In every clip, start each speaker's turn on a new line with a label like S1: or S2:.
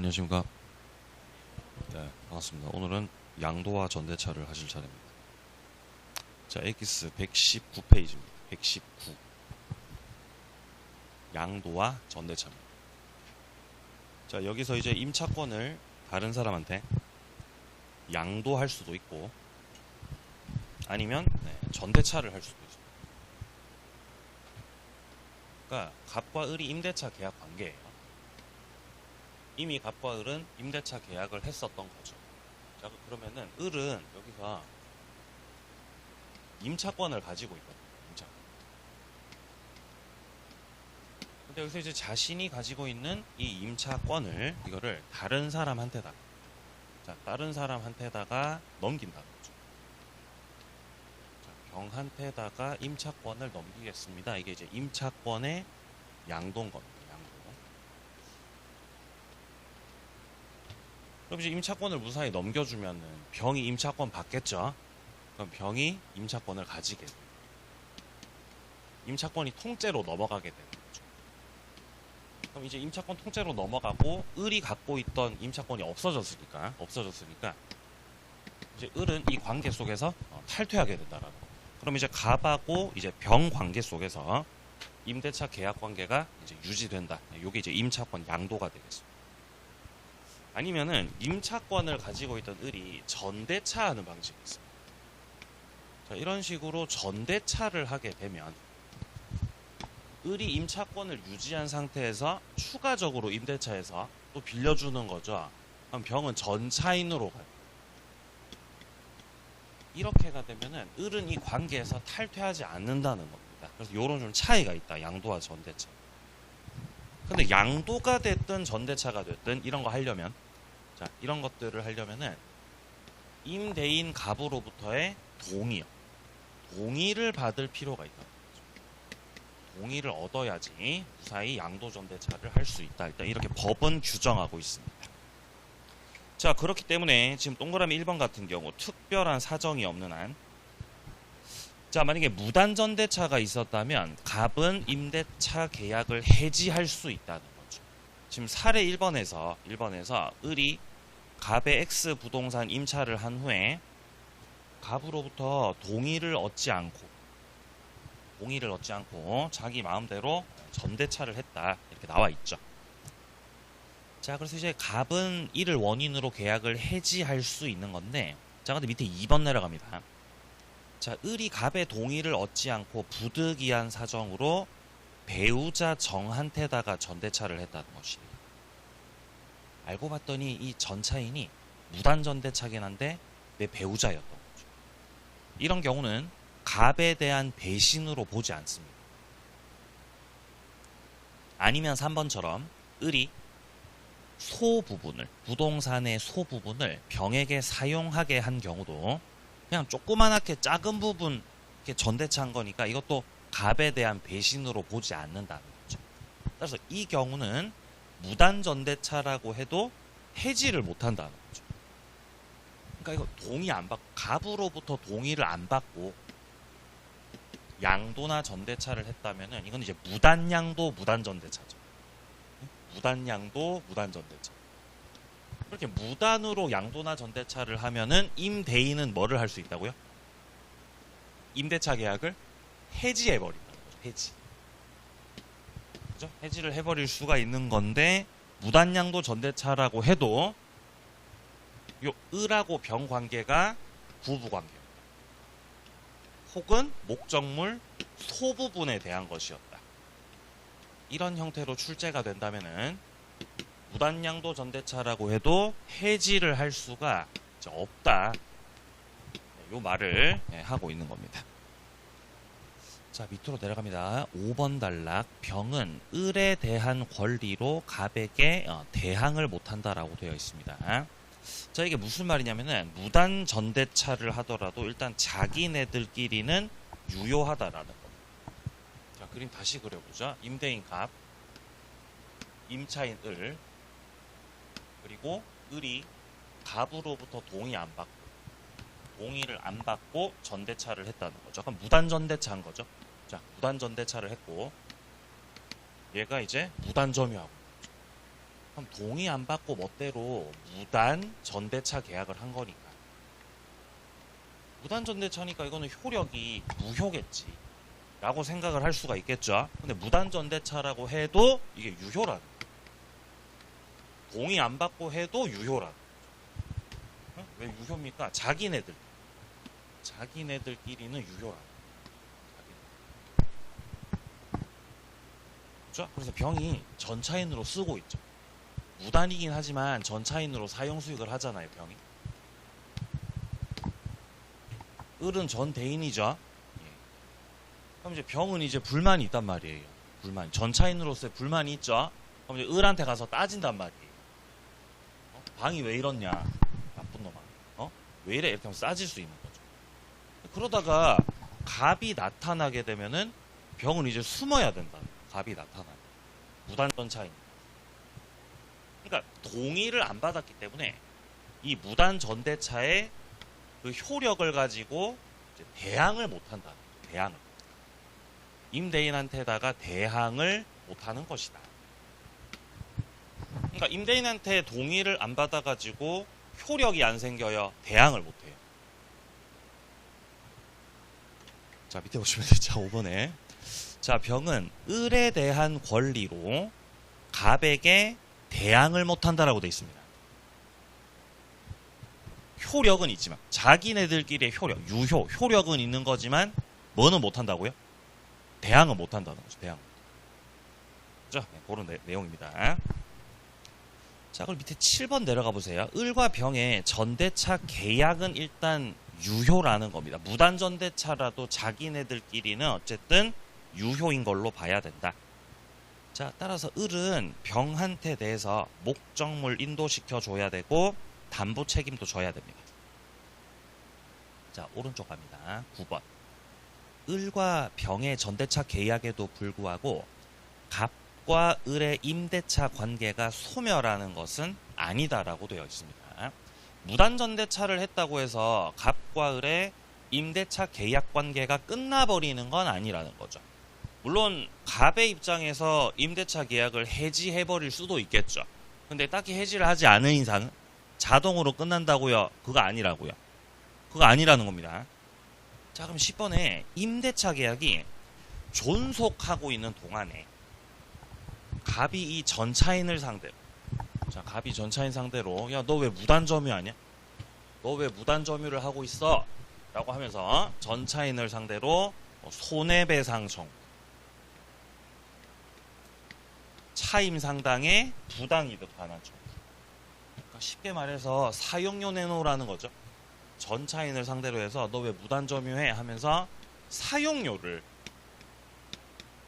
S1: 안녕하십니까. 네, 반갑습니다. 오늘은 양도와 전대차를 하실 차례입니다. 자, 엑기스 119페이지입니다. 119. 양도와 전대차입니다. 자, 여기서 이제 임차권을 다른 사람한테 양도할 수도 있고, 아니면 전대차를 할 수도 있습니다. 그러니까 갑과 을이 임대차 계약 관계예요. 이미 갑과 을은 임대차 계약을 했었던 거죠. 자, 그러면은 을은 여기서 임차권을 가지고 있거든요. 임차권. 근데 여기서 이제 자신이 가지고 있는 이 임차권을 이거를 다른 사람한테다가, 자, 다른 사람한테다가 넘긴다는 거죠. 자, 병한테다가 임차권을 넘기겠습니다. 이게 이제 임차권의 양도인 겁니다. 그럼 이제 임차권을 무사히 넘겨주면은 병이 임차권 받겠죠. 그럼 병이 임차권을 가지게 돼요. 임차권이 통째로 넘어가게 되는 거죠. 그럼 이제 임차권 통째로 넘어가고 을이 갖고 있던 임차권이 없어졌으니까 이제 을은 이 관계 속에서 탈퇴하게 된다라는 거. 그럼 이제 갑하고 이제 병 관계 속에서 임대차 계약 관계가 이제 유지된다. 이게 이제 임차권 양도가 되겠습니다. 아니면은 임차권을 가지고 있던 을이 전대차하는 방식이 있습니다. 자, 이런 식으로 전대차를 하게 되면 을이 임차권을 유지한 상태에서 추가적으로 임대차에서 또 빌려주는 거죠. 그럼 병은 전차인으로 가요. 이렇게가 되면은 을은 이 관계에서 탈퇴하지 않는다는 겁니다. 그래서 이런 좀 차이가 있다. 양도와 전대차. 근데 양도가 됐든 전대차가 됐든 이런 거 하려면, 자, 이런 것들을 하려면은 임대인 갑으로부터의 동의를 받을 필요가 있다. 동의를 얻어야지 무사히 양도 전대차를 할 수 있다. 일단 이렇게 법은 규정하고 있습니다. 자, 그렇기 때문에 지금 동그라미 1번 같은 경우 특별한 사정이 없는 한, 자, 만약에 무단 전대차가 있었다면 갑은 임대차 계약을 해지할 수 있다는 거죠. 지금 사례 1번에서 을이 갑의 X 부동산 임차를 한 후에 갑으로부터 동의를 얻지 않고 자기 마음대로 전대차를 했다. 이렇게 나와 있죠. 자, 그래서 이제 갑은 이를 원인으로 계약을 해지할 수 있는 건데, 자, 근데 밑에 2번 내려갑니다. 자, 을이 갑의 동의를 얻지 않고 부득이한 사정으로 배우자 정한테다가 전대차를 했다는 것입니다. 알고 봤더니 이 전차인이 무단 전대차긴 한데 내 배우자였던 거죠. 이런 경우는 갑에 대한 배신으로 보지 않습니다. 아니면 3번처럼 을이 부동산의 소부분을 병에게 사용하게 한 경우도 그냥 조그만하게 작은 부분 이렇게 전대차한 거니까 이것도 갑에 대한 배신으로 보지 않는다는 거죠. 그래서 이 경우는 무단 전대차라고 해도 해지를 못한다는 거죠. 그러니까 이거 동의 안 받고, 갑으로부터 동의를 안 받고 양도나 전대차를 했다면은 이건 이제 무단양도 무단전대차죠. 무단양도 무단전대차. 그렇게 무단으로 양도나 전대차를 하면은 임대인은 뭐를 할 수 있다고요? 임대차 계약을 해지해버린다는 거죠. 해지. 그죠? 해지를 해버릴 수가 있는 건데, 무단양도 전대차라고 해도 요 을하고 병 관계가 부부관계입니다. 혹은 목적물 소부분에 대한 것이었다. 이런 형태로 출제가 된다면은 무단양도 전대차라고 해도 해지를 할 수가 없다. 이 말을 하고 있는 겁니다. 자, 밑으로 내려갑니다. 5번 단락. 병은 을에 대한 권리로 갑에게 대항을 못한다라고 되어 있습니다. 자, 이게 무슨 말이냐면은 무단 전대차를 하더라도 일단 자기네들끼리는 유효하다라는 겁니다. 자, 그림 다시 그려보자. 임대인 갑, 임차인 을, 그리고 을이 갑으로부터 동의를 안 받고 전대차를 했다는 거죠. 그럼 무단 전대차한 거죠. 자, 무단 전대차를 했고 얘가 이제 무단 점유하고, 그럼 동의 안 받고 멋대로 무단 전대차 계약을 한 거니까. 무단 전대차니까 이거는 효력이 무효겠지 라고 생각을 할 수가 있겠죠. 근데 무단 전대차라고 해도 이게 유효라는 거야. 동의 안 받고 해도 유효라는 거야. 왜 유효입니까? 자기네들끼리는 유효라는 거야. 그렇죠? 그래서 병이 전차인으로 쓰고 있죠. 무단이긴 하지만 전차인으로 사용 수익을 하잖아요, 병이. 을은 전대인이죠. 예. 그럼 이제 병은 이제 불만이 있단 말이에요. 불만. 전차인으로서의 불만이 있죠. 그럼 이제 을한테 가서 따진단 말이에요. 방이 왜 이렇냐? 나쁜 놈아. 왜 이래? 이렇게 하면 싸질 수 있는 거죠. 그러다가 갑이 나타나게 되면은 병은 이제 숨어야 된다. 갑이 나타나요. 무단 전차인. 그러니까 동의를 안 받았기 때문에 이 무단 전대차의 그 효력을 가지고 이제 대항을 못한다. 대항을. 임대인한테다가 대항을 못하는 것이다. 그러니까 임대인한테 동의를 안 받아가지고 효력이 안 생겨요. 대항을 못해요. 자, 밑에 보시면 자 5번에 자, 병은 을에 대한 권리로 갑에게 대항을 못한다라고 되어 있습니다. 효력은 있지만 자기네들끼리의 효력은 있는 거지만 뭐는 못한다고요? 대항은 못한다는 거죠. 대항. 자, 그런 내용입니다. 자, 그럼 밑에 7번 내려가 보세요. 을과 병의 전대차 계약은 일단 유효라는 겁니다. 무단 전대차라도 자기네들끼리는 어쨌든 유효인 걸로 봐야 된다. 자, 따라서 을은 병한테 대해서 목적물 인도시켜 줘야 되고 담보 책임도 져야 됩니다. 자, 오른쪽 갑니다. 9번. 을과 병의 전대차 계약에도 불구하고 갑과 을의 임대차 관계가 소멸하는 것은 아니다라고 되어 있습니다. 무단 전대차를 했다고 해서 갑과 을의 임대차 계약 관계가 끝나버리는 건 아니라는 거죠. 물론 갑의 입장에서 임대차 계약을 해지해버릴 수도 있겠죠. 근데 딱히 해지를 하지 않은 이상은 자동으로 끝난다고요? 그거 아니라고요. 그거 아니라는 겁니다. 자, 그럼 10번에 임대차 계약이 존속하고 있는 동안에 갑이 이 전차인을 상대로, 자, 갑이 전차인 상대로 야, 너 왜 무단 점유하냐? 너 왜 무단 점유를 하고 있어? 라고 하면서 전차인을 상대로 손해배상 청구, 차임 상당의 부당이득 반환 청구. 그러니까 쉽게 말해서 사용료 내놓으라는 거죠. 전차인을 상대로 해서 너 왜 무단 점유해? 하면서 사용료를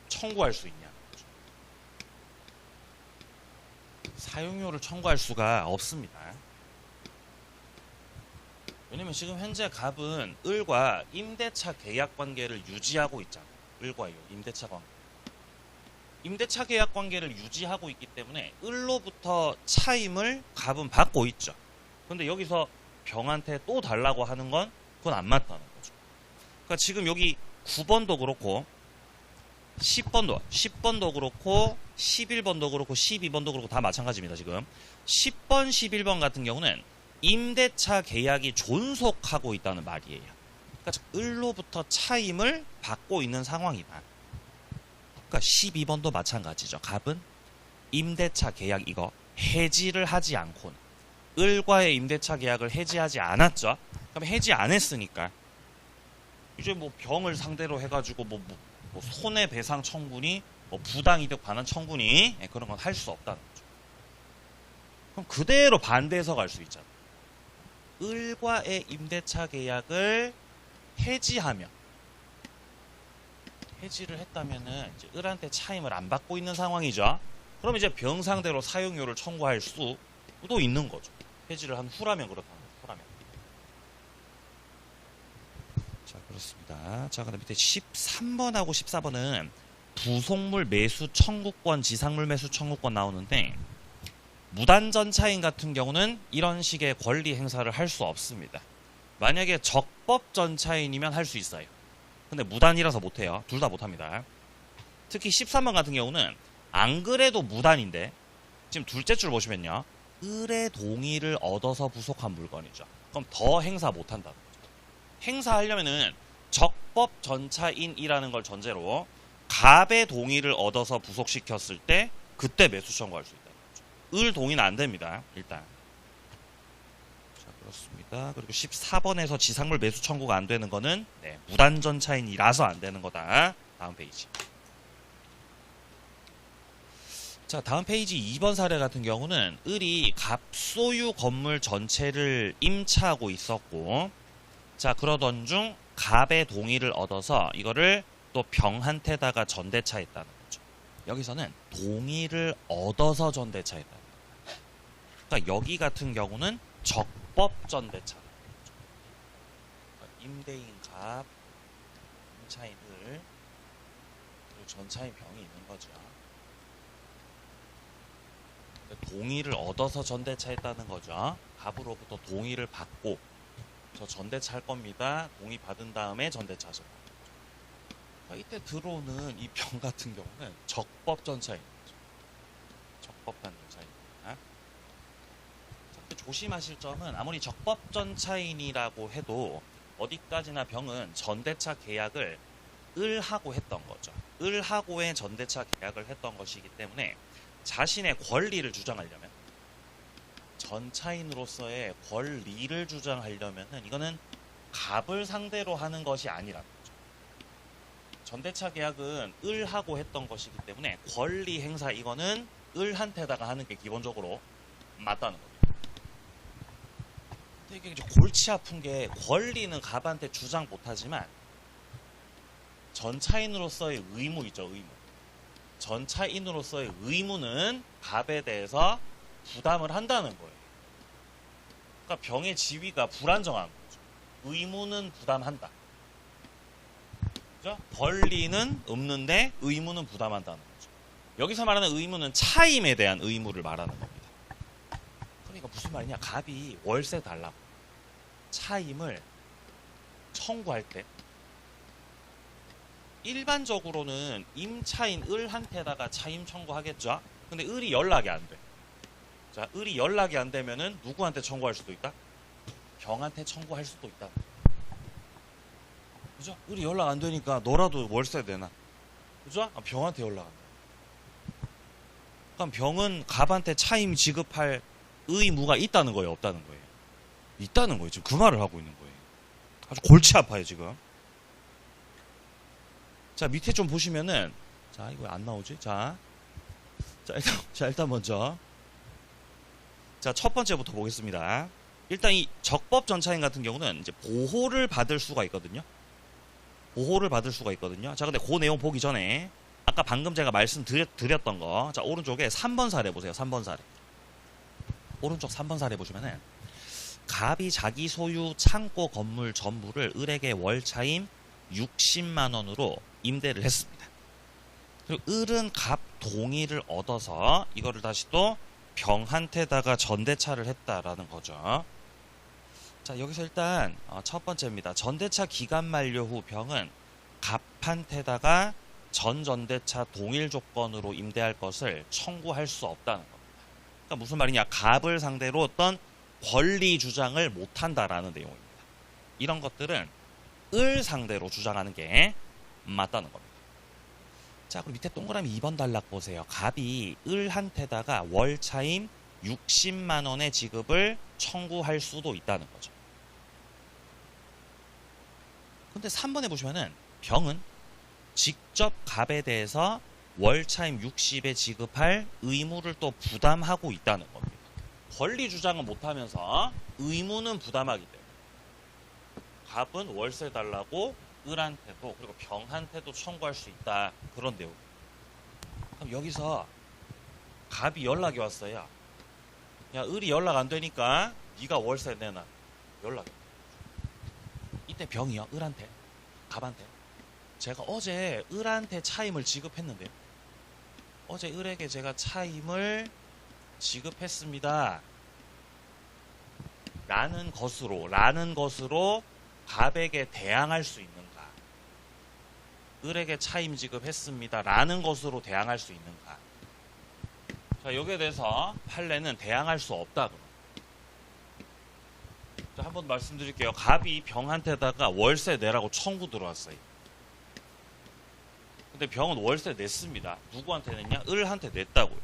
S1: 청구할 수 있냐. 사용료를 청구할 수가 없습니다. 왜냐면 지금 현재 갑은 을과 임대차 계약 관계를 유지하고 있잖아요. 을과 임대차 관계. 임대차 계약 관계를 유지하고 있기 때문에 을로부터 차임을 갑은 받고 있죠. 근데 여기서 병한테 또 달라고 하는 건 그건 안 맞다는 거죠. 그러니까 지금 여기 9번도 그렇고 10번도 그렇고 11번도 그렇고 12번도 그렇고 다 마찬가지입니다. 지금 10번, 11번 같은 경우는 임대차 계약이 존속하고 있다는 말이에요. 그러니까 을로부터 차임을 받고 있는 상황이다. 그러니까 12번도 마찬가지죠. 갑은 임대차 계약 이거 해지를 하지 않고는 을과의 임대차 계약을 해지하지 않았죠. 그럼 해지 안 했으니까 이제 뭐 병을 상대로 해가지고 뭐 손해배상 청구니 뭐 부당이득 반환 청구니 그런 건 할 수 없다는 거죠. 그럼 그대로 반대해서 갈 수 있잖아요. 을과의 임대차 계약을 해지하면 해지를 했다면은 이제 을한테 차임을 안 받고 있는 상황이죠. 그럼 이제 병 상대로 사용료를 청구할 수도 있는 거죠. 해지를 한 후라면 그렇다는 거죠. 후라면. 자, 그렇습니다. 자, 그다음 밑에 13번하고 14번은 부속물 매수 청구권, 지상물 매수 청구권 나오는데 무단전차인 같은 경우는 이런 식의 권리 행사를 할 수 없습니다. 만약에 적법전차인이면 할 수 있어요. 근데 무단이라서 못해요. 둘 다 못합니다. 특히 13번 같은 경우는 안 그래도 무단인데 지금 둘째 줄 보시면요. 을의 동의를 얻어서 부속한 물건이죠. 그럼 더 행사 못한다. 행사하려면은 적법 전차인이라는 걸 전제로 갑의 동의를 얻어서 부속시켰을 때 그때 매수 청구할 수 있다. 을 동의는 안 됩니다. 일단. 자, 그렇습니다. 그리고 14번에서 지상물 매수 청구가 안 되는 거는 무단전차인이라서 안 되는 거다. 다음 페이지. 자, 다음 페이지 2번 사례 같은 경우는 을이 갑소유 건물 전체를 임차하고 있었고, 자, 그러던 중 갑의 동의를 얻어서 이거를 또 병한테다가 전대차했다는 거죠. 여기서는 동의를 얻어서 전대차했다는 거죠. 그러니까 여기 같은 경우는 적법 전대차. 그러니까 임대인 갑, 임차인 을, 그리고 전차인 병이 있는 거죠. 동의를 얻어서 전대차했다는 거죠. 갑으로부터 동의를 받고 저 전대차 할 겁니다. 동의 받은 다음에 전대차 하셨다. 이때 들어오는 이 병 같은 경우는 적법 전차인 거죠. 적법한 전차인입니다. 조심하실 점은 아무리 적법 전차인이라고 해도 어디까지나 병은 전대차 계약을 을하고 했던 거죠. 을하고의 전대차 계약을 했던 것이기 때문에 자신의 권리를 주장하려면, 전차인으로서의 권리를 주장하려면은 이거는 갑을 상대로 하는 것이 아니라는 거죠. 전대차 계약은 을하고 했던 것이기 때문에 권리 행사 이거는 을한테다가 하는 게 기본적으로 맞다는 겁니다. 근데 이게 골치 아픈 게 권리는 갑한테 주장 못하지만 전차인으로서의 의무 있죠, 의무. 전차인으로서의 의무는 갑에 대해서 부담을 한다는 거예요. 그러니까 병의 지위가 불안정한 거죠. 의무는 부담한다. 그죠? 권리는 없는데 의무는 부담한다는 거죠. 여기서 말하는 의무는 차임에 대한 의무를 말하는 겁니다. 그러니까 무슨 말이냐? 갑이 월세 달라고 차임을 청구할 때 일반적으로는 임차인 을한테다가 차임 청구하겠죠. 근데 을이 연락이 안 돼. 자, 을이 연락이 안 되면은 누구한테 청구할 수도 있다? 병한테 청구할 수도 있다. 그죠? 을이 연락 안 되니까 너라도 월세 내놔. 그죠? 병한테 연락 안 돼. 그럼 병은 갑한테 차임 지급할 의무가 있다는 거예요, 없다는 거예요? 있다는 거예요. 지금 그 말을 하고 있는 거예요. 아주 골치 아파요, 지금. 자, 밑에 좀 보시면은, 자, 이거 안 나오지? 자, 일단 먼저. 자, 첫 번째부터 보겠습니다. 일단 이 적법 전차인 같은 경우는 이제 보호를 받을 수가 있거든요. 보호를 받을 수가 있거든요. 자, 근데 그 내용 보기 전에, 아까 방금 제가 말씀드렸던 거, 자, 오른쪽에 3번 사례 보세요. 3번 사례. 오른쪽 3번 사례 보시면은, 갑이 자기 소유 창고 건물 전부를 을에게 월차임 60만원으로 임대를 했습니다. 그리고 을은 갑 동의를 얻어서 이거를 다시 또 병한테다가 전대차를 했다라는 거죠. 자, 여기서 일단 첫 번째입니다. 전대차 기간 만료 후 병은 갑한테다가 전대차 동일 조건으로 임대할 것을 청구할 수 없다는 겁니다. 그러니까 무슨 말이냐? 갑을 상대로 어떤 권리 주장을 못한다라는 내용입니다. 이런 것들은 을 상대로 주장하는 게 맞다는 겁니다. 자, 그럼 밑에 동그라미 2번 단락 보세요. 갑이 을한테다가 월차임 60만원의 지급을 청구할 수도 있다는 거죠. 근데 3번에 보시면은 병은 직접 갑에 대해서 월차임 60에 지급할 의무를 또 부담하고 있다는 겁니다. 권리 주장은 못하면서 의무는 부담하기 때문에 갑은 월세 달라고 을한테도 그리고 병한테도 청구할 수 있다. 그런 내용. 그럼 여기서 갑이 연락이 왔어요. 야, 을이 연락 안 되니까 네가 월세 내놔. 연락이. 이때 병이요. 을한테, 갑한테. 제가 어제 을한테 차임을 지급했는데요. 어제 을에게 제가 차임을 지급했습니다. 라는 것으로 갑에게 대항할 수 있는가? 을에게 차임 지급했습니다. 라는 것으로 대항할 수 있는가? 자, 여기에 대해서 판례는 대항할 수 없다. 자, 한번 말씀드릴게요. 갑이 병한테다가 월세 내라고 청구 들어왔어요. 근데 병은 월세 냈습니다. 누구한테 냈냐? 을한테 냈다고요.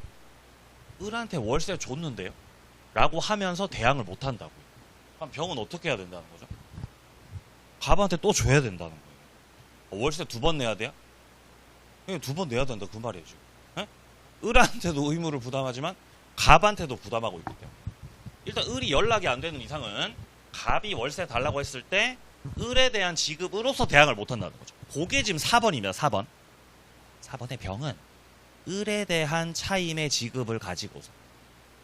S1: 을한테 월세 줬는데요? 라고 하면서 대항을 못 한다고요. 그럼 병은 어떻게 해야 된다는 거죠? 갑한테 또 줘야 된다는 거예요. 월세 2번 내야 돼요? 2번 내야 된다 그 말이에요 지금. 에? 을한테도 의무를 부담하지만 갑한테도 부담하고 있기 때문에 일단 을이 연락이 안 되는 이상은 갑이 월세 달라고 했을 때 을에 대한 지급으로서 대항을 못 한다는 거죠. 그게 지금 4번입니다. 4번. 4번의 병은 을에 대한 차임의 지급을 가지고서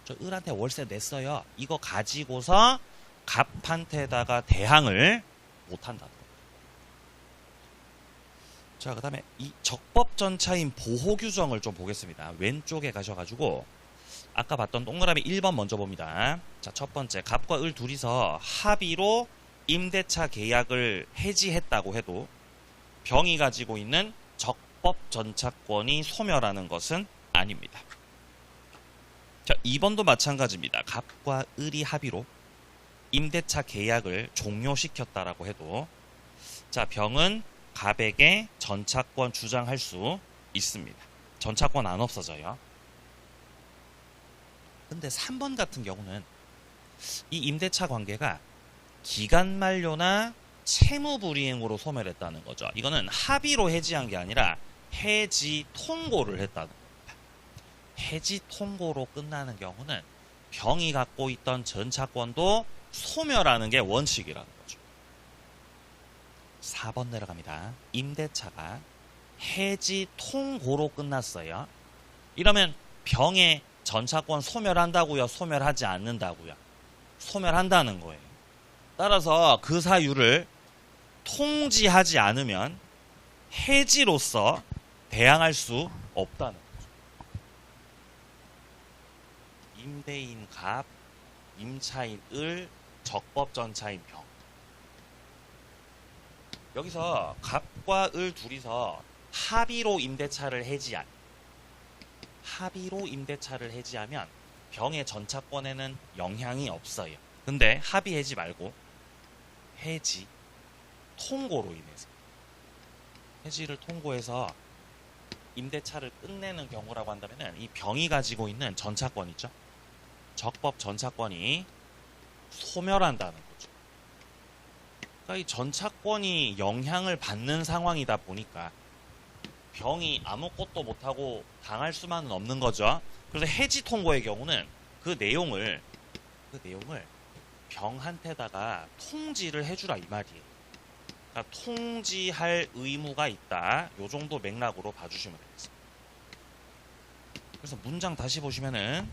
S1: 저 을한테 월세 냈어요. 이거 가지고서 갑한테다가 대항을 못한다는 거예요. 자, 그 다음에 이 적법전차임 보호규정을 좀 보겠습니다. 왼쪽에 가셔가지고 아까 봤던 동그라미 1번 먼저 봅니다. 자, 첫 번째 갑과 을 둘이서 합의로 임대차 계약을 해지했다고 해도 병이 가지고 있는 적법전차권이 소멸하는 것은 아닙니다. 자, 2번도 마찬가지입니다. 갑과 을이 합의로 임대차 계약을 종료시켰다라고 해도 자, 병은 갑에게 전차권 주장할 수 있습니다. 전차권 안 없어져요. 근데 3번 같은 경우는 이 임대차 관계가 기간 만료나 채무 불이행으로 소멸했다는 거죠. 이거는 합의로 해지한 게 아니라 해지 통고를 했다는 겁니다. 해지 통고로 끝나는 경우는 병이 갖고 있던 전차권도 소멸하는 게 원칙이라는 거죠. 4번 내려갑니다. 임대차가 해지 통고로 끝났어요. 이러면 병의 전차권 소멸한다고요? 소멸하지 않는다고요? 소멸한다는 거예요. 따라서 그 사유를 통지하지 않으면 해지로서 대항할 수 없다는 거죠. 임대인 갑, 임차인 을, 적법전차인 병. 여기서 갑과 을 둘이서 합의로 임대차를 해지하면 병의 전차권에는 영향이 없어요. 근데 합의 해지 말고 해지 통고로 인해서 해지를 통고해서 임대차를 끝내는 경우라고 한다면 이 병이 가지고 있는 전차권 있죠? 적법 전차권이 소멸한다는 거죠. 그러니까 이 전차권이 영향을 받는 상황이다 보니까 병이 아무것도 못하고 당할 수만은 없는 거죠. 그래서 해지 통고의 경우는 그 내용을 병한테다가 통지를 해주라 이 말이에요. 그러니까 통지할 의무가 있다. 요 정도 맥락으로 봐주시면 되겠습니다. 그래서 문장 다시 보시면은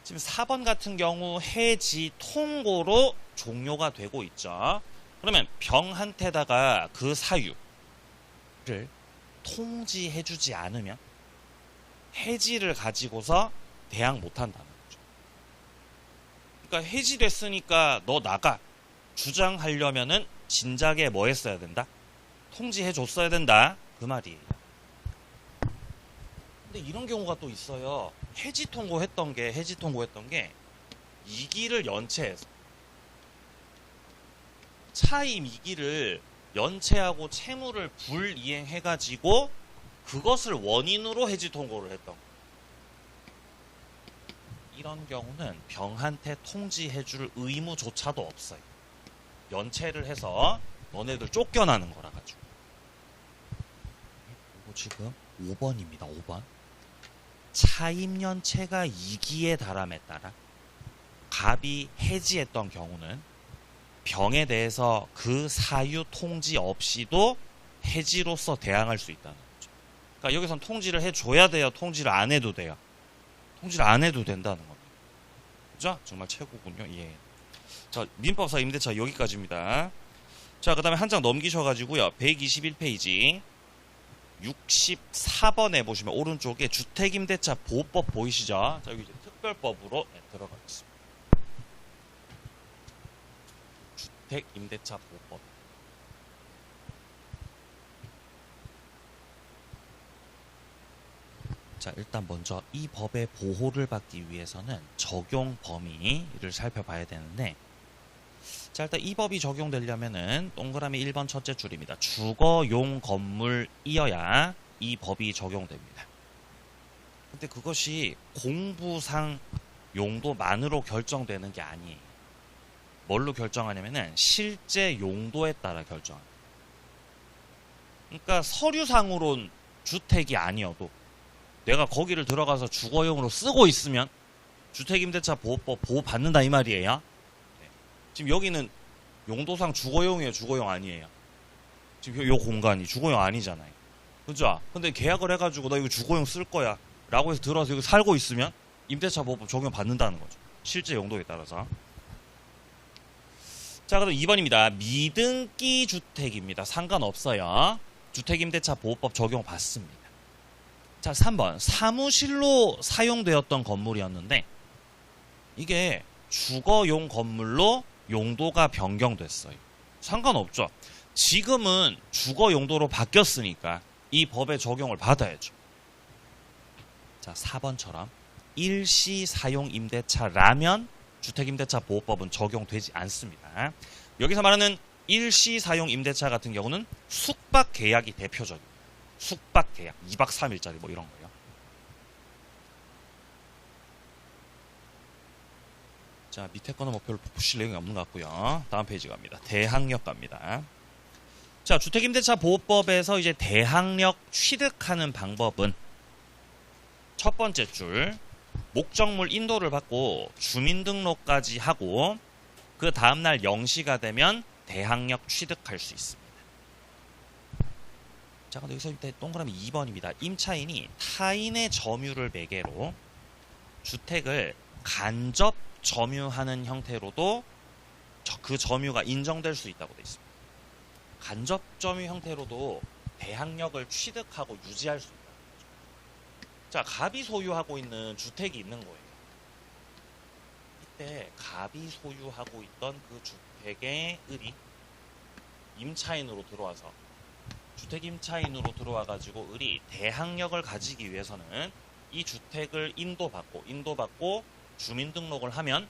S1: 지금 4번 같은 경우 해지 통고로 종료가 되고 있죠. 그러면 병한테다가 그 사유를 통지해주지 않으면 해지를 가지고서 대항 못한다는 거죠. 그러니까 해지됐으니까 너 나가 주장하려면은 진작에 뭐 했어야 된다? 통지해줬어야 된다. 그 말이에요. 근데 이런 경우가 또 있어요. 해지 통고했던 게 2기를 연체해서 차임 2기를 연체하고 채무를 불이행해가지고 그것을 원인으로 해지 통고를 했던 거예요. 이런 경우는 병한테 통지해줄 의무조차도 없어요. 연체를 해서 너네들 쫓겨나는 거라 가지고. 이거 지금 5번입니다. 5번. 차임 연체가 2기에 달함에 따라 갑이 해지했던 경우는 병에 대해서 그 사유 통지 없이도 해지로서 대항할 수 있다는 거죠. 그러니까 여기선 통지를 해줘야 돼요? 통지를 안 해도 돼요? 통지를 안 해도 된다는 겁니다. 그죠? 정말 최고군요. 예. 자, 민법사 임대차 여기까지입니다. 자, 그 다음에 한 장 넘기셔가지고요. 121페이지 64번에 보시면 오른쪽에 주택임대차 보호법 보이시죠? 자, 여기 이제 특별법으로 들어가겠습니다. 주택임대차 보호법. 자, 일단 먼저 이 법의 보호를 받기 위해서는 적용 범위를 살펴봐야 되는데, 자, 일단 이 법이 적용되려면은 동그라미 1번 첫째 줄입니다. 주거용 건물이어야 이 법이 적용됩니다. 근데 그것이 공부상 용도만으로 결정되는 게 아니에요. 뭘로 결정하냐면은 실제 용도에 따라 결정합니다. 그러니까 서류상으론 주택이 아니어도 내가 거기를 들어가서 주거용으로 쓰고 있으면 주택임대차 보호법 보호받는다 이 말이에요. 네. 지금 여기는 용도상 주거용이에요, 주거용 아니에요? 지금 요 공간이 주거용 아니잖아요. 그죠? 근데 계약을 해가지고 나 이거 주거용 쓸 거야 라고 해서 들어와서 여기 살고 있으면 임대차 보호법 적용받는다는 거죠. 실제 용도에 따라서. 자, 그럼 2번입니다. 미등기 주택입니다. 상관없어요. 주택임대차 보호법 적용받습니다. 자, 3번. 사무실로 사용되었던 건물이었는데 이게 주거용 건물로 용도가 변경됐어요. 상관없죠. 지금은 주거 용도로 바뀌었으니까 이 법의 적용을 받아야죠. 자, 4번처럼 일시 사용 임대차라면 주택임대차 보호법은 적용되지 않습니다. 여기서 말하는 일시 사용 임대차 같은 경우는 숙박 계약이 대표적입니다. 숙박 계약 2박 3일짜리 뭐 이런 거요. 자, 밑에 거는 뭐 별로 보실 내용이 없는 것 같고요. 다음 페이지 갑니다. 대항력 갑니다. 자, 주택임대차 보호법에서 이제 대항력 취득하는 방법은 첫 번째 줄 목적물 인도를 받고 주민등록까지 하고 그 다음날 0시가 되면 대항력 취득할 수 있습니다. 자, 근데 여기서 일단 동그라미 2번입니다. 임차인이 타인의 점유를 매개로 주택을 간접 점유하는 형태로도 그 점유가 인정될 수 있다고 되어 있습니다. 간접 점유 형태로도 대항력을 취득하고 유지할 수 있다는 거죠. 자, 갑이 소유하고 있는 주택이 있는 거예요. 이때 갑이 소유하고 있던 그 주택의 을이 임차인으로 들어와서 주택 임차인으로 들어와가지고 을이 대항력을 가지기 위해서는 이 주택을 인도받고 주민등록을 하면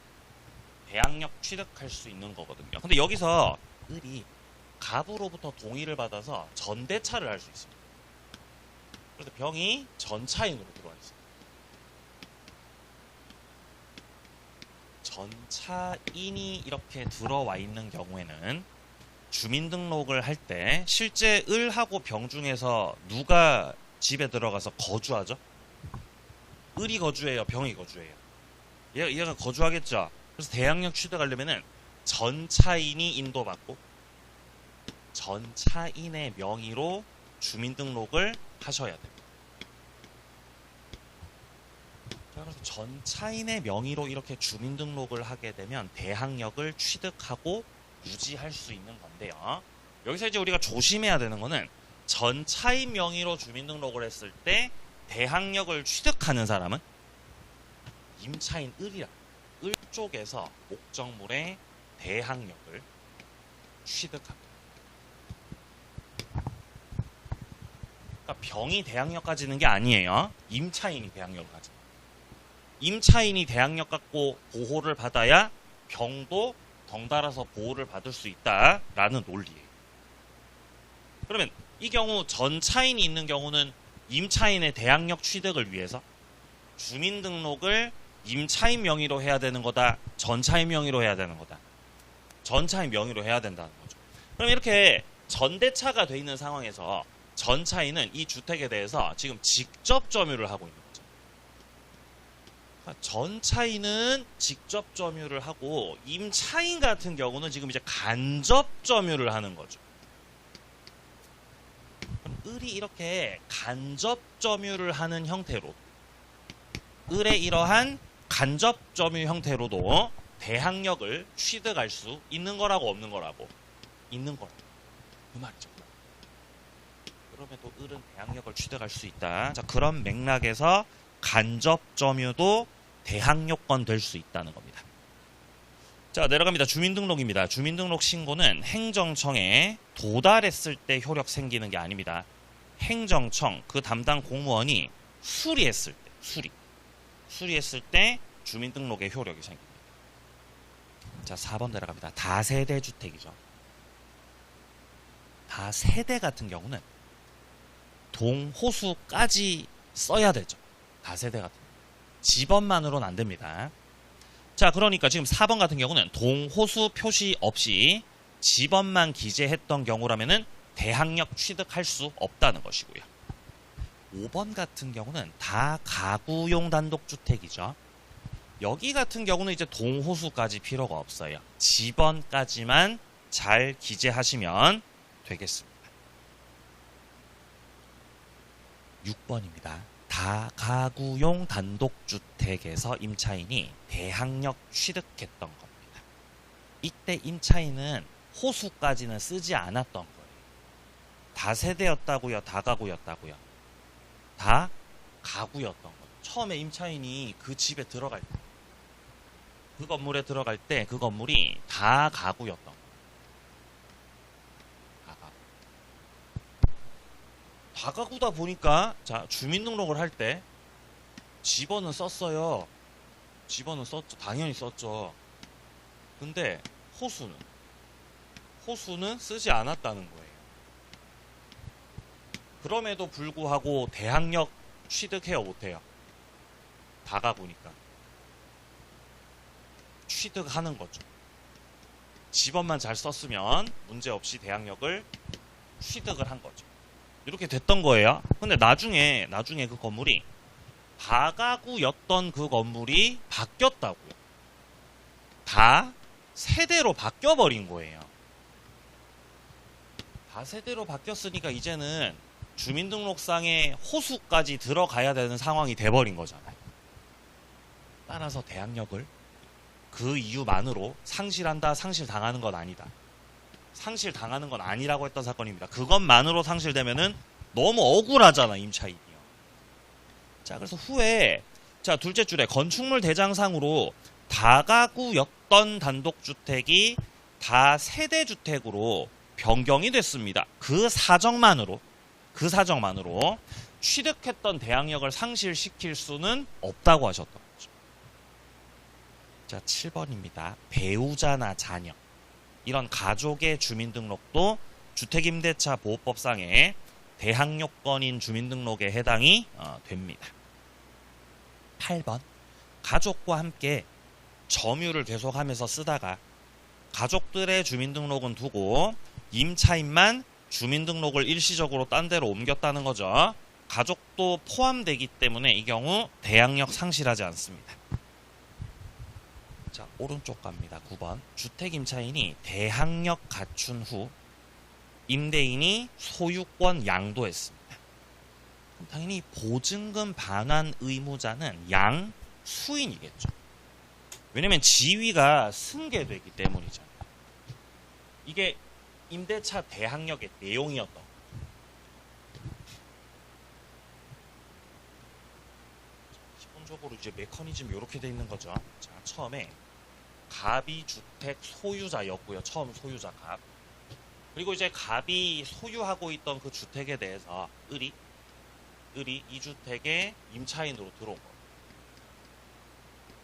S1: 대항력 취득할 수 있는 거거든요. 근데 여기서 을이 갑으로부터 동의를 받아서 전대차를 할 수 있습니다. 그래서 병이 전차인으로 들어와 있습니다. 전차인이 이렇게 들어와 있는 경우에는 주민등록을 할 때 실제 을하고 병 중에서 누가 집에 들어가서 거주하죠? 을이 거주해요, 병이 거주해요? 얘가 거주하겠죠? 그래서 대항력 취득하려면은 전차인이 인도받고 전차인의 명의로 주민등록을 하셔야 됩니다. 자, 그래서 전차인의 명의로 이렇게 주민등록을 하게 되면 대항력을 취득하고 유지할 수 있는 건데요. 여기서 이제 우리가 조심해야 되는 거는 전차인 명의로 주민등록을 했을 때 대항력을 취득하는 사람은 임차인 을이라 을 쪽에서 목적물의 대항력을 취득합니다. 그러니까 병이 대항력 가지는 게 아니에요. 임차인이 대항력을 가집니다. 임차인이 대항력 갖고 보호를 받아야 병도 덩달아서 보호를 받을 수 있다라는 논리예요. 그러면 이 경우 전차인이 있는 경우는 임차인의 대항력 취득을 위해서 주민등록을 임차인 명의로 해야 되는 거다, 전차인 명의로 해야 되는 거다. 전차인 명의로 해야 된다는 거죠. 그럼 이렇게 전대차가 돼 있는 상황에서 전차인은 이 주택에 대해서 지금 직접 점유를 하고 있는 거죠. 그러니까 전차인은 직접 점유를 하고 임차인 같은 경우는 지금 이제 간접 점유를 하는 거죠. 그럼 을이 이렇게 간접 점유를 하는 형태로 을의 이러한 간접 점유 형태로도 대항력을 취득할 수 있는 거라고 없는 거라고? 있는 거라고. 그 말이죠. 그럼에도 을은 대항력을 취득할 수 있다. 자, 그런 맥락에서 간접 점유도 대항력권 될 수 있다는 겁니다. 자, 내려갑니다. 주민등록입니다. 주민등록 신고는 행정청에 도달했을 때 효력 생기는 게 아닙니다. 행정청, 그 담당 공무원이 수리했을 때, 수리했을 때 주민등록에 효력이 생깁니다. 자, 4번 내려갑니다. 다세대 주택이죠. 다세대 같은 경우는 동호수까지 써야 되죠. 다세대 같은 경우. 집원만으로는 안 됩니다. 자, 그러니까 지금 4번 같은 경우는 동호수 표시 없이 집원만 기재했던 경우라면은 대항력 취득할 수 없다는 것이고요. 5번 같은 경우는 다가구용 단독주택이죠. 여기 같은 경우는 이제 동호수까지 필요가 없어요. 집원까지만 잘 기재하시면 되겠습니다. 6번입니다. 다가구용 단독주택에서 임차인이 대항력 취득했던 겁니다. 이때 임차인은 호수까지는 쓰지 않았던 거예요. 다세대였다고요? 다가구였다고요? 다가구였던 거예요. 처음에 임차인이 그 집에 들어갈 때, 그 건물에 들어갈 때 그 건물이 다가구였던 거예요. 다가구다 보니까 자, 주민등록을 할 때 집원은 썼어요. 집원은 썼죠. 당연히 썼죠. 근데 호수는 쓰지 않았다는 거예요. 그럼에도 불구하고 대항력 취득해요, 못해요? 다가구니까 취득하는 거죠. 집원만 잘 썼으면 문제없이 대항력을 취득을 한 거죠. 이렇게 됐던 거예요. 근데 나중에 그 건물이 다가구였던 그 건물이 바뀌었다고요. 다세대로 바뀌어버린 거예요. 다세대로 바뀌었으니까 이제는 주민등록상에 호수까지 들어가야 되는 상황이 돼버린 거잖아요. 따라서 대항력을 그 이유만으로 상실당하는 건 아니다. 상실당하는 건 아니라고 했던 사건입니다. 그것만으로 상실되면은 너무 억울하잖아, 임차인이요. 자, 그래서 후에 자, 둘째 줄에 건축물 대장상으로 다가구였던 단독주택이 다세대주택으로 변경이 됐습니다. 그 사정만으로 취득했던 대항력을 상실시킬 수는 없다고 하셨던 거죠. 자, 7번입니다. 배우자나 자녀. 이런 가족의 주민등록도 주택임대차 보호법상의 대항력권인 주민등록에 해당이 됩니다. 8번. 가족과 함께 점유를 계속하면서 쓰다가 가족들의 주민등록은 두고 임차인만 주민등록을 일시적으로 딴 데로 옮겼다는 거죠. 가족도 포함되기 때문에 이 경우 대항력 상실하지 않습니다. 자, 오른쪽 갑니다. 9번. 주택임차인이 대항력 갖춘 후 임대인이 소유권 양도했습니다. 그럼 당연히 보증금 반환 의무자는 양수인이겠죠. 왜냐면 지위가 승계되기 때문이잖아요. 이게 임대차 대항력의 내용이었던 거죠. 기본적으로 이제 메커니즘이 이렇게 돼 있는 거죠. 자, 처음에 갑이 주택 소유자였고요. 처음 소유자 갑. 그리고 이제 갑이 소유하고 있던 그 주택에 대해서 을이 이 주택의 임차인으로 들어온 거예요.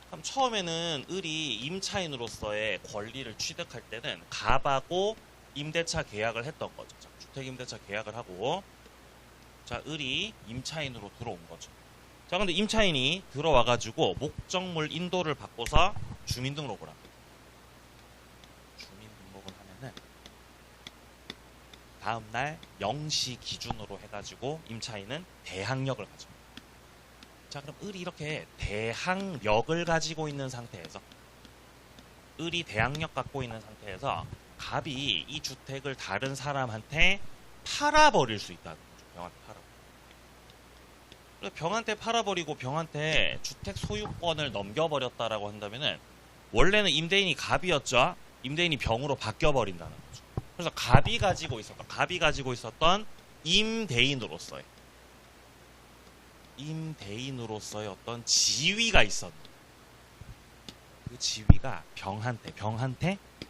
S1: 그럼 처음에는 을이 임차인으로서의 권리를 취득할 때는 갑하고 임대차 계약을 했던 거죠. 자, 주택 임대차 계약을 하고 자, 을이 임차인으로 들어온 거죠. 자, 근데 임차인이 들어와가지고 목적물 인도를 받고서 주민등록을 합니다. 주민등록을 하면은 다음날 0시 기준으로 해가지고 임차인은 대항력을 가집니다. 자, 그럼 을이 이렇게 대항력을 가지고 있는 상태에서 을이 대항력 갖고 있는 상태에서 갑이 이 주택을 다른 사람한테 팔아버릴 수 있다는 거죠. 병한테 팔아버리고. 병한테 팔아버리고 병한테 주택 소유권을 넘겨버렸다라고 한다면은 원래는 임대인이 갑이었죠. 임대인이 병으로 바뀌어버린다는 거죠. 그래서 갑이 가지고 있었던 임대인으로서의 어떤 지위가 있었는데 그 지위가 병한테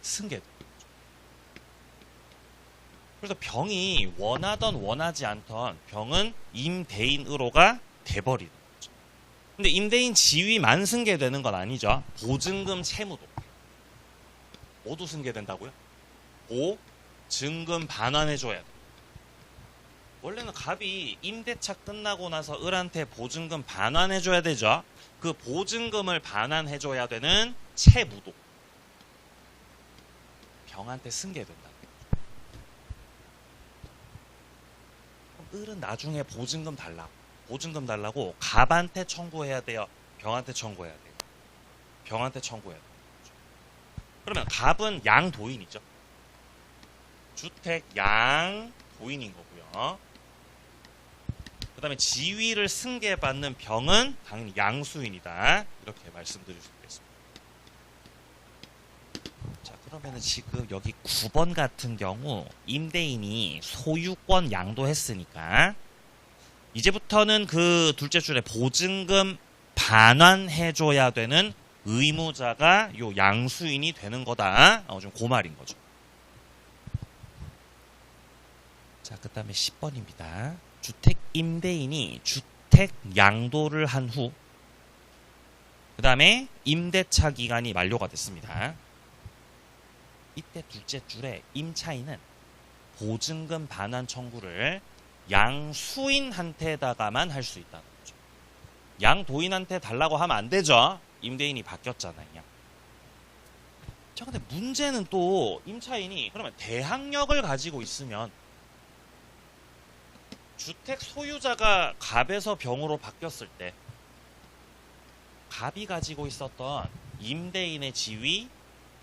S1: 승계된 거죠. 그래서 병이 원하던 원하지 않던 병은 임대인으로가 돼버리는 거죠. 근데 임대인 지위만 승계되는 건 아니죠. 보증금 채무도 모두 승계된다고요? 보증금 반환해줘야 돼. 원래는 갑이 임대차 끝나고 나서 을한테 보증금 반환해줘야 되죠. 그 보증금을 반환해줘야 되는 채무도 병한테 승계된다. 그럼 을은 나중에 보증금 달라고 갑한테 청구해야 돼요. 병한테 청구해야 돼요. 병한테 청구해야 돼요. 그러면 갑은 양도인이죠. 주택 양도인인 거고요. 그 다음에 지위를 승계받는 병은 당연히 양수인이다. 이렇게 말씀드릴 수 있겠습니다. 자, 그러면은 지금 여기 9번 같은 경우 임대인이 소유권 양도했으니까 이제부터는 그 둘째 줄에 보증금 반환해줘야 되는 의무자가 요 양수인이 되는 거다. 좀 그 말인 거죠. 자, 그 다음에 10번입니다. 주택 임대인이 주택 양도를 한 후, 그 다음에 임대차 기간이 만료가 됐습니다. 이때 둘째 줄에 임차인은 보증금 반환 청구를 양수인한테다가만 할 수 있다는 거죠. 양도인한테 달라고 하면 안 되죠. 임대인이 바뀌었잖아요. 자, 근데 문제는 또 임차인이 그러면 대항력을 가지고 있으면 주택 소유자가 갑에서 병으로 바뀌었을 때 갑이 가지고 있었던 임대인의 지위,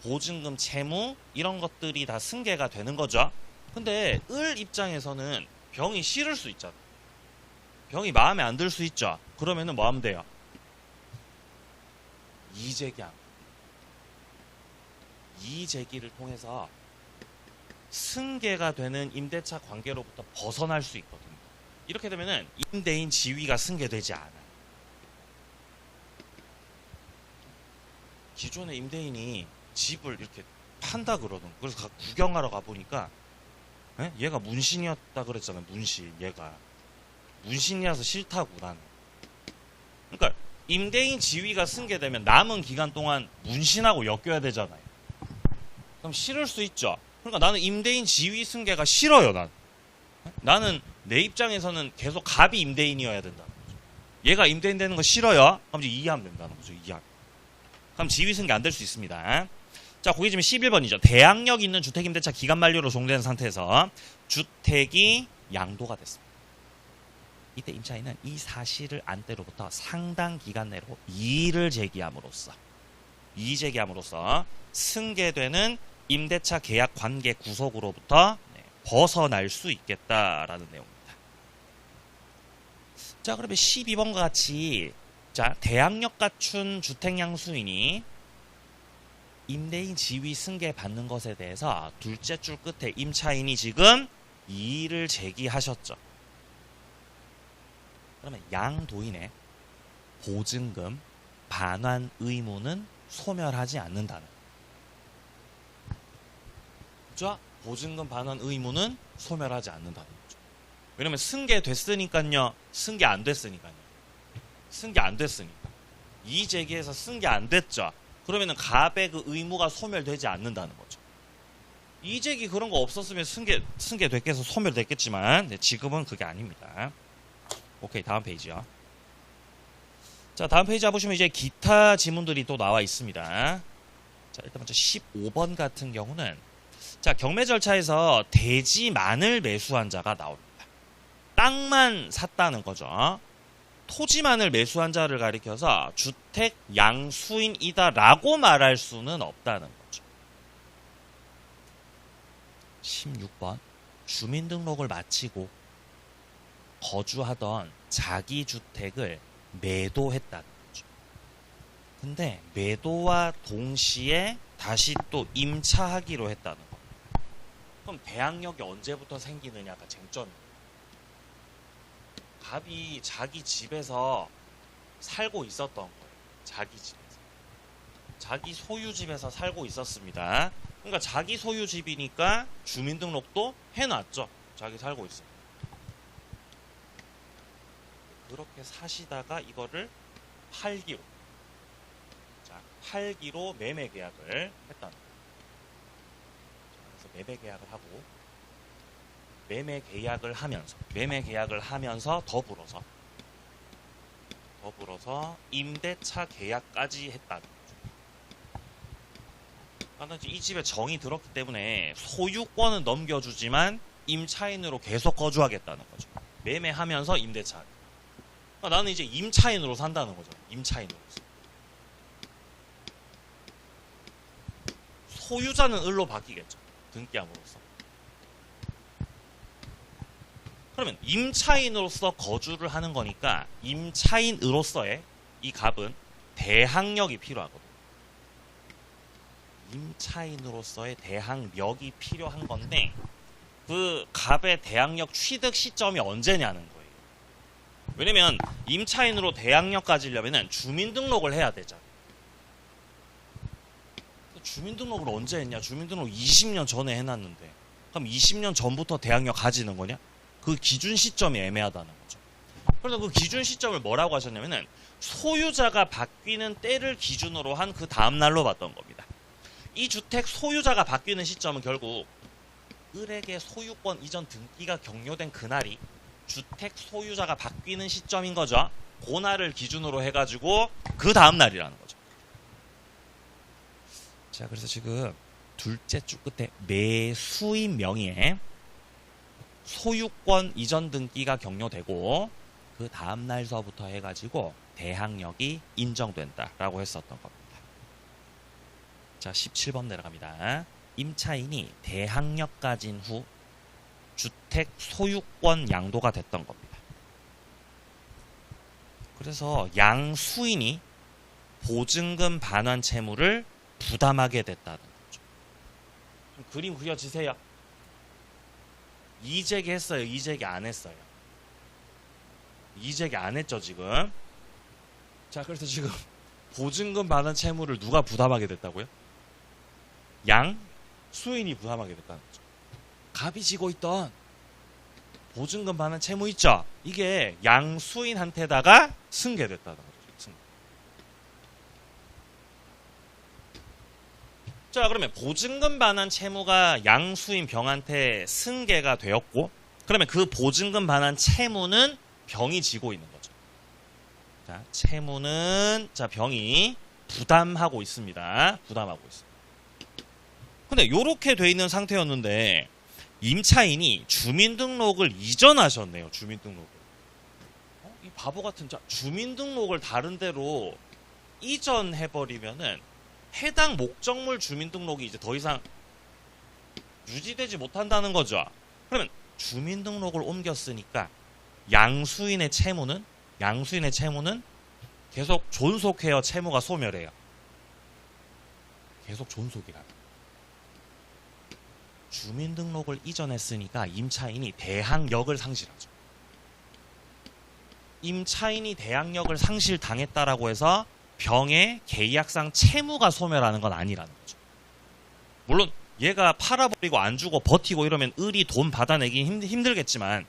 S1: 보증금 채무 이런 것들이 다 승계가 되는 거죠. 근데 을 입장에서는 병이 싫을 수 있잖아. 병이 마음에 안 들 수 있죠. 그러면은 뭐 하면 돼요? 이의제기를 통해서 승계가 되는 임대차 관계로부터 벗어날 수 있거든요. 이렇게 되면은 임대인 지위가 승계되지 않아요. 기존의 임대인이 집을 이렇게 판다 그러던. 그래서 구경하러 가보니까 얘가 문신이었다 그랬잖아요. 문신. 얘가 문신이라서 싫다고 나는. 그러니까 임대인 지위가 승계되면 남은 기간 동안 문신하고 엮여야 되잖아요. 그럼 싫을 수 있죠. 그러니까 나는 임대인 지위 승계가 싫어요. 나는 내 입장에서는 계속 갑이 임대인이어야 된다는 거죠. 얘가 임대인 되는 거 싫어요. 그럼 이제 이해하면 된다는 거죠. 이해하면. 그럼 지위 승계 안 될 수 있습니다. 자, 거기 지금 11번이죠. 대항력 있는 주택임대차 기간 만료로 종료된 상태에서 주택이 양도가 됐습니다. 이때 임차인은 이 사실을 안 때로부터 상당 기간 내로 이의를 제기함으로써 승계되는 임대차 계약 관계 구속으로부터 벗어날 수 있겠다라는 내용입니다. 자, 그러면 12번과 같이 자, 대항력 갖춘 주택양수인이 임대인 지위 승계 받는 것에 대해서 둘째 줄 끝에 임차인이 지금 이의를 제기하셨죠. 그러면 양도인의 보증금 반환 의무는 소멸하지 않는다는 거죠. 보증금 반환 의무는 소멸하지 않는다는 거죠. 왜냐면 승계됐으니까요. 승계 안 됐으니까. 이의 제기해서 승계 안 됐죠. 그러면은 갑의 그 의무가 소멸되지 않는다는 거죠. 이의 제기 그런 거 없었으면 승계됐겠어 소멸됐겠지만 지금은 그게 아닙니다. 오케이, 다음 페이지요. 자, 다음 페이지 보시면 이제 기타 지문들이 또 나와 있습니다. 자, 일단 먼저 15번 같은 경우는 자, 경매 절차에서 대지만을 매수한 자가 나옵니다. 땅만 샀다는 거죠. 토지만을 매수한 자를 가리켜서 주택 양수인이다라고 말할 수는 없다는 거죠. 16번 주민등록을 마치고 거주하던 자기 주택을 매도했다는 거죠. 근데 매도와 동시에 다시 또 임차하기로 했다는 거. 그럼 대항력이 언제부터 생기느냐가 쟁점이에요. 갑이 자기 집에서 살고 있었던 거예요. 자기 집에서. 자기 소유집에서 살고 있었습니다. 그러니까 자기 소유집이니까 주민등록도 해놨죠. 자기 살고 있어요. 그렇게 사시다가 이거를 팔기로, 자, 팔기로 매매 계약을 했다는 거예요. 그래서 매매 계약을 하고, 매매 계약을 하면서 더불어서 임대차 계약까지 했다는 거죠. 그러니까 이 집에 정이 들었기 때문에 소유권은 넘겨주지만 임차인으로 계속 거주하겠다는 거죠. 매매하면서 임대차. 그러니까 나는 이제 임차인으로 산다는 거죠. 임차인으로서. 소유자는 을로 바뀌겠죠. 등기함으로써. 그러면 임차인으로서 거주를 하는 거니까 임차인으로서의 이 갑은 대항력이 필요하거든요. 임차인으로서의 대항력이 필요한 건데 그 갑의 대항력 취득 시점이 언제냐는 거예요. 왜냐면 임차인으로 대항력 가지려면 주민등록을 해야 되잖아요. 주민등록을 언제 했냐? 주민등록 20년 전에 해놨는데 그럼 20년 전부터 대항력 가지는 거냐? 그 기준 시점이 애매하다는 거죠. 그래서 그 기준 시점을 뭐라고 하셨냐면은 소유자가 바뀌는 때를 기준으로 한 그 다음 날로 봤던 겁니다. 이 주택 소유자가 바뀌는 시점은 결국 을에게 소유권 이전 등기가 격려된 그날이 주택 소유자가 바뀌는 시점인 거죠. 그날을 기준으로 해가지고 그 다음 날이라는 거죠. 자, 그래서 지금 둘째 줄 끝에 매수인 명의에 소유권 이전 등기가 격려되고 그 다음 날서부터 해가지고 대항력이 인정된다라고 했었던 겁니다. 자, 17번 내려갑니다. 임차인이 대항력 가진 후 주택 소유권 양도가 됐던 겁니다. 그래서 양수인이 보증금 반환 채무를 부담하게 됐다는 거죠. 좀 그림 그려지세요. 이재기 했어요? 이재기 안 했어요? 이재기 안 했죠, 지금? 자, 그래서 지금 보증금 반환 채무를 누가 부담하게 됐다고요? 수인이 부담하게 됐다는 거죠. 갑이 지고 있던 보증금 반환 채무 있죠? 이게 양수인한테다가 승계됐다는 거죠. 자, 그러면 보증금 반환 채무가 양수인 병한테 승계가 되었고, 그러면 그 보증금 반환 채무는 병이 지고 있는 거죠. 자, 채무는 병이 부담하고 있습니다. 부담하고 있습니다. 근데 이렇게 돼 있는 상태였는데 임차인이 주민등록을 이전하셨네요. 주민등록을. 이 바보 같은 주민등록을 다른 데로 이전해버리면은 해당 목적물 주민등록이 이제 더 이상 유지되지 못한다는 거죠. 그러면 주민등록을 옮겼으니까 양수인의 채무는 계속 존속해요. 채무가 소멸해요. 계속 존속이라. 주민등록을 이전했으니까 임차인이 대항력을 상실하죠. 임차인이 대항력을 상실당했다라고 해서 병의 계약상 채무가 소멸하는 건 아니라는 거죠. 물론 얘가 팔아버리고 안 주고 버티고 이러면 을이 돈 받아내기 힘들겠지만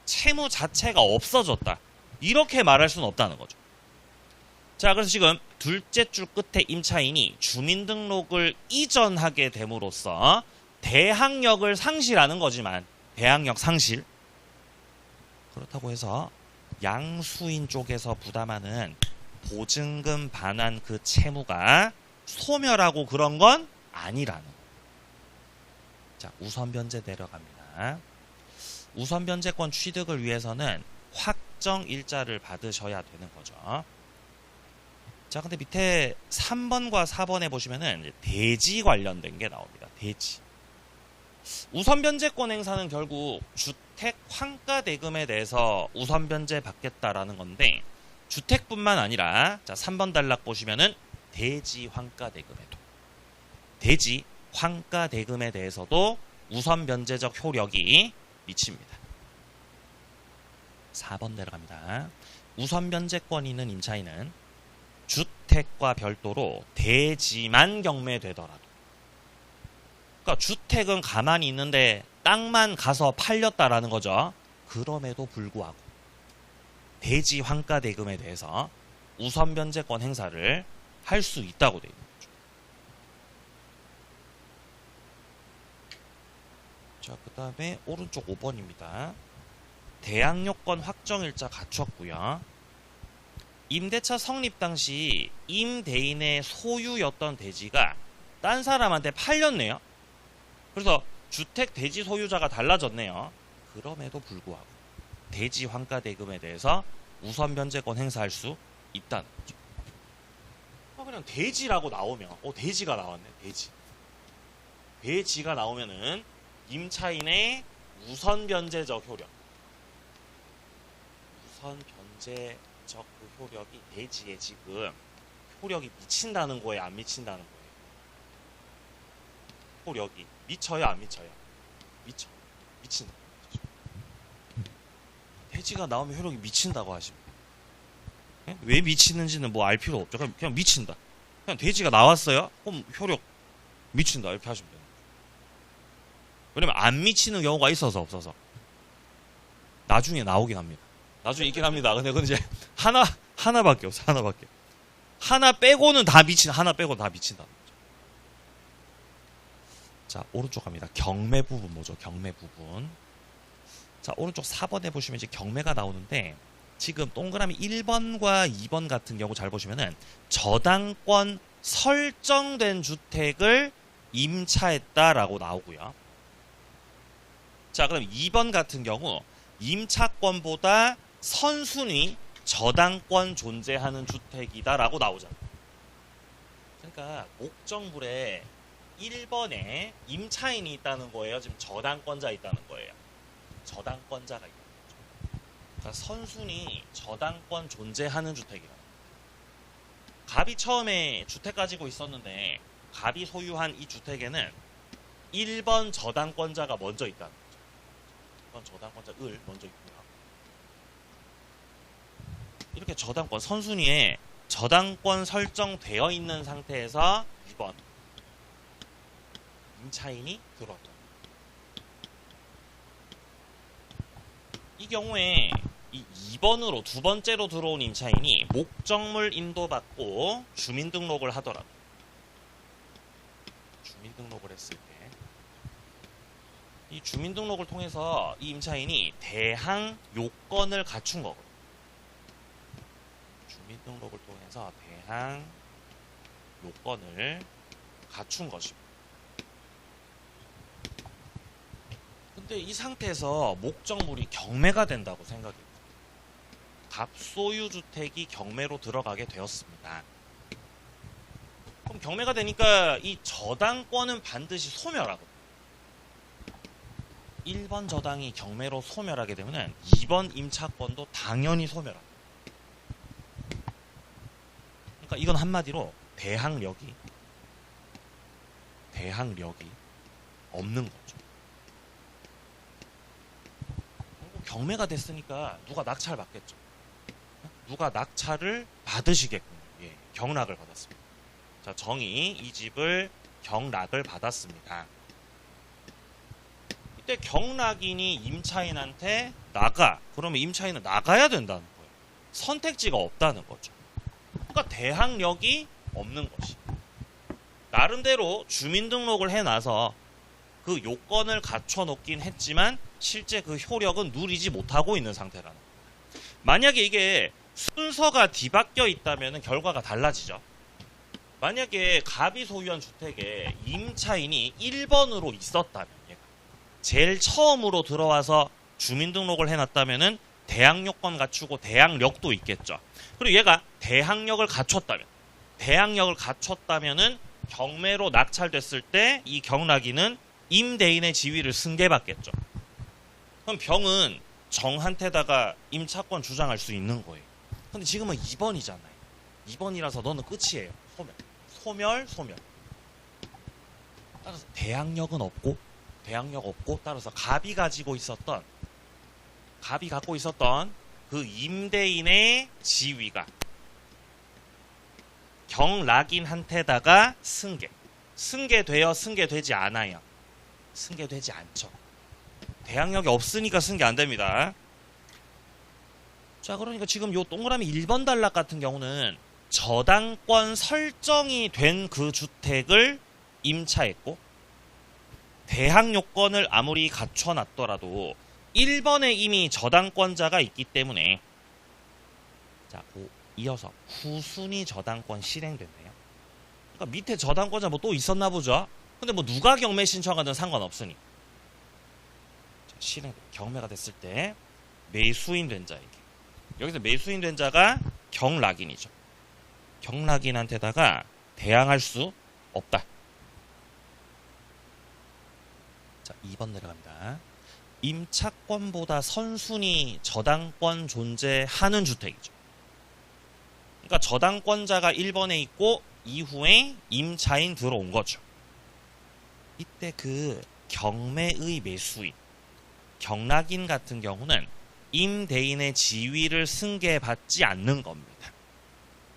S1: 채무 자체가 없어졌다. 이렇게 말할 수는 없다는 거죠. 자, 그래서 지금 둘째 줄 끝에 임차인이 주민등록을 이전하게 됨으로써 대항력을 상실하는 거지만 대항력 상실. 그렇다고 해서 양수인 쪽에서 부담하는 보증금 반환 그 채무가 소멸하고 그런 건 아니라는 거예요. 자, 우선 변제 내려갑니다. 우선 변제권 취득을 위해서는 확정 일자를 받으셔야 되는 거죠. 자, 근데 밑에 3번과 4번에 보시면은 이제 대지 관련된 게 나옵니다. 대지. 우선 변제권 행사는 결국 주택 환가 대금에 대해서 우선 변제 받겠다라는 건데 주택뿐만 아니라 자, 3번 단락 보시면은 대지 환가 대금에도 대지 환가 대금에 대해서도 우선 변제적 효력이 미칩니다. 4번 내려갑니다. 우선 변제권이 있는 임차인은 주택과 별도로 대지만 경매되더라도, 그러니까 주택은 가만히 있는데 땅만 가서 팔렸다라는 거죠. 그럼에도 불구하고 대지 환가 대금에 대해서 우선 변제권 행사를 할 수 있다고 되어 있는 거죠. 자, 그 다음에 오른쪽 5번입니다. 대항요건 확정일자 갖췄고요. 임대차 성립 당시 임대인의 소유였던 대지가 딴 사람한테 팔렸네요. 그래서 주택 대지 소유자가 달라졌네요. 그럼에도 불구하고 대지 환가 대금에 대해서 우선 변제권 행사할 수 있다는 거죠. 그냥 대지라고 나오면 대지가 나왔네. 대지가 나오면은 임차인의 우선 변제적 효력, 우선 변제적 그 효력이 대지에 지금 효력이 미친다는 거예요, 안 미친다는 거예요? 효력이 미쳐요, 안 미쳐요? 미친다. 대지가 나오면 효력이 미친다고 하시면 왜 미치는지는 뭐 알 필요 없죠. 그냥 미친다. 그냥 돼지가 나왔어요? 그럼 효력 미친다 이렇게 하시면 돼요. 왜냐면 안 미치는 경우가 있어서 없어서 나중에 나오긴 합니다. 나중에 있긴 합니다. 근데 그건 이제 하나밖에 없어. 하나 빼고는 다 하나 빼고 다 미친다. 자, 오른쪽 갑니다. 경매 부분 뭐죠? 경매 부분. 자, 오른쪽 4번에 보시면 이제 경매가 나오는데 지금 동그라미 1번과 2번 같은 경우 잘 보시면은 저당권 설정된 주택을 임차했다라고 나오고요. 자, 그럼 2번 같은 경우 임차권보다 선순위 저당권 존재하는 주택이다라고 나오잖아요. 그러니까 목적물에 1번에 임차인이 있다는 거예요. 지금 저당권자 있다는 거예요. 저당권자가 있다는 거죠. 그러니까 선순위 저당권 존재하는 주택이라. 갑이 처음에 주택 가지고 있었는데 갑이 소유한 이 주택에는 1번 저당권자가 먼저 있다는 거죠. 1번 저당권자 을 먼저 있고요. 이렇게 저당권 선순위에 저당권 설정되어 있는 상태에서 2번 임차인이 들어왔다. 이 경우에 이 2번으로 두 번째로 들어온 임차인이 목적물 인도받고 주민등록을 하더라도 주민등록을 했을 때 이 주민등록을 통해서 이 임차인이 대항 요건을 갖춘 거거든요. 주민등록을 통해서 대항 요건을 갖춘 것입니다. 근데 이 상태에서 목적물이 경매가 된다고 생각해요. 갑소유주택이 경매로 들어가게 되었습니다. 그럼 경매가 되니까 이 저당권은 반드시 소멸하거든요. 1번 저당이 경매로 소멸하게 되면 2번 임차권도 당연히 소멸합니다. 그러니까 이건 한마디로 대항력이 없는 거죠. 경매가 됐으니까 누가 낙찰을 받겠죠. 누가 낙찰을 받으시겠군요. 예, 경락을 받았습니다. 자, 정의 이 집을 경락을 받았습니다. 이때 경락인이 임차인한테 나가. 그러면 임차인은 나가야 된다는 거예요. 선택지가 없다는 거죠. 그러니까 대항력이 없는 것이. 나름대로 주민등록을 해놔서 그 요건을 갖춰놓긴 했지만 실제 그 효력은 누리지 못하고 있는 상태라는 거예요. 만약에 이게 순서가 뒤바뀌어 있다면 결과가 달라지죠. 만약에 갑이 소유한 주택에 임차인이 1번으로 있었다면 얘가 제일 처음으로 들어와서 주민등록을 해놨다면 대항요건 갖추고 대항력도 있겠죠. 그리고 얘가 대항력을 갖췄다면은 경매로 낙찰됐을 때 이 경락인은 임대인의 지위를 승계받겠죠. 그럼 병은 정한테다가 임차권 주장할 수 있는 거예요. 근데 지금은 2번이잖아요. 2번이라서 너는 끝이에요. 소멸. 따라서 대항력은 없고 따라서 갑이 갖고 있었던 그 임대인의 지위가 경락인한테다가 승계되지 않아요. 승계되지 않죠. 대항력이 없으니까 승계 안 됩니다. 자, 그러니까 지금 요 동그라미 1번 단락 같은 경우는 저당권 설정이 된 그 주택을 임차했고 대항 요건을 아무리 갖춰놨더라도 1번에 이미 저당권자가 있기 때문에 자, 이어서 후순위 저당권 실행됐네요. 그러니까 밑에 저당권자 뭐 또 있었나 보죠. 근데 뭐 누가 경매 신청하든 상관없으니 자, 실행 경매가 됐을 때 매수인 된 자에게 여기서 매수인 된 자가 경락인이죠. 경락인한테다가 대항할 수 없다. 자, 2번 내려갑니다. 임차권보다 선순위 저당권 존재하는 주택이죠. 그러니까 저당권자가 1번에 있고 이후에 임차인 들어온 거죠. 이때 그 경매의 매수인, 경락인 같은 경우는 임대인의 지위를 승계받지 않는 겁니다.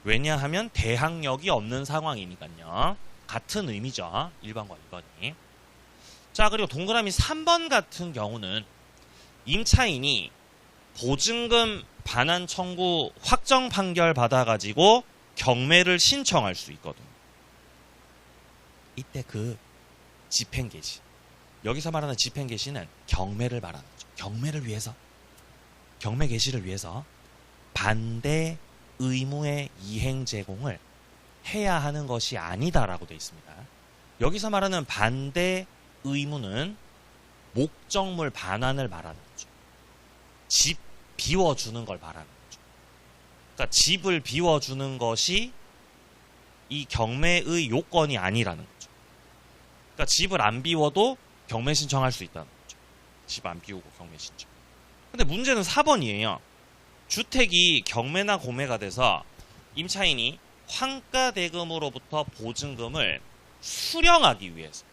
S1: 왜냐하면 대항력이 없는 상황이니까요. 같은 의미죠. 1번과 2번이. 자, 그리고 동그라미 3번 같은 경우는 임차인이 보증금 반환 청구 확정 판결 받아가지고 경매를 신청할 수 있거든요. 이때 그 집행개시, 여기서 말하는 집행개시는 경매를 말하는 거죠. 경매를 위해서, 경매 개시를 위해서 반대 의무의 이행 제공을 해야 하는 것이 아니다라고 되어 있습니다. 여기서 말하는 반대 의무는 목적물 반환을 말하는 거죠. 집 비워주는 걸 말하는 거죠. 그러니까 집을 비워주는 것이 이 경매의 요건이 아니라는 거죠. 그러니까 집을 안 비워도 경매 신청할 수 있다는 거죠. 집 안 비우고 경매 신청. 근데 문제는 4번이에요. 주택이 경매나 공매가 돼서 임차인이 환가대금으로부터 보증금을 수령하기 위해서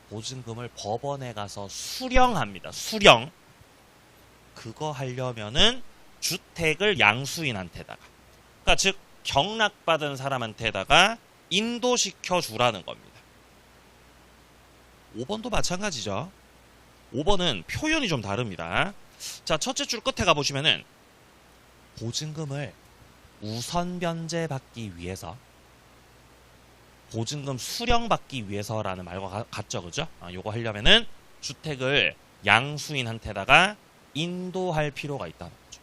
S1: 보증금을 법원에 가서 수령합니다. 수령. 그거 하려면은 주택을 양수인한테다가, 그러니까 즉 경락받은 사람한테다가 인도시켜 주라는 겁니다. 5번도 마찬가지죠. 5번은 표현이 좀 다릅니다. 자, 첫째 줄 끝에 가보시면은 보증금을 우선 변제받기 위해서, 보증금 수령받기 위해서라는 말과 같죠, 그죠? 요거 하려면은 주택을 양수인한테다가 인도할 필요가 있다는 거죠.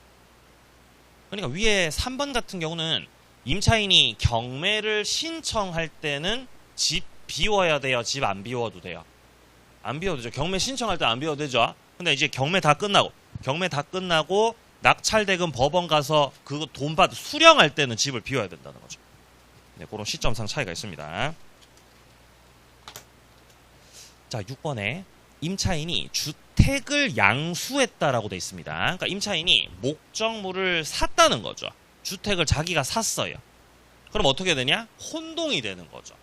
S1: 그러니까 위에 3번 같은 경우는 임차인이 경매를 신청할 때는 집 비워야 돼요? 집 안 비워도 돼요? 안 비워도 되죠. 경매 신청할 때 안 비워도 되죠. 근데 이제 경매 다 끝나고 낙찰대금 법원 가서 그거 돈 받아 수령할 때는 집을 비워야 된다는 거죠. 네, 그런 시점상 차이가 있습니다. 자, 6번에 임차인이 주택을 양수했다라고 되어 있습니다. 그러니까 임차인이 목적물을 샀다는 거죠. 주택을 자기가 샀어요. 그럼 어떻게 되냐? 혼동이 되는 거죠.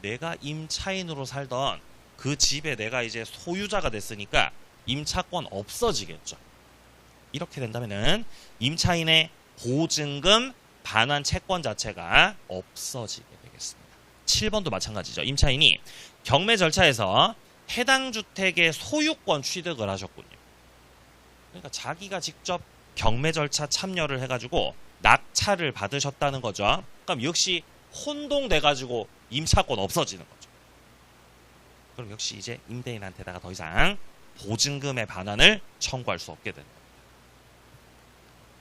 S1: 내가 임차인으로 살던 그 집에 내가 이제 소유자가 됐으니까 임차권 없어지겠죠. 이렇게 된다면은 임차인의 보증금 반환 채권 자체가 없어지게 되겠습니다. 7번도 마찬가지죠. 임차인이 경매 절차에서 해당 주택의 소유권 취득을 하셨군요. 그러니까 자기가 직접 경매 절차 참여를 해가지고 낙찰을 받으셨다는 거죠. 그럼 역시 혼동돼가지고 임차권 없어지는 거죠. 그럼 역시 이제 임대인한테다가 더 이상 보증금의 반환을 청구할 수 없게 되는 겁니다.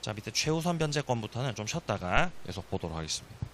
S1: 자, 밑에 최우선 변제권부터는 좀 쉬었다가 계속 보도록 하겠습니다.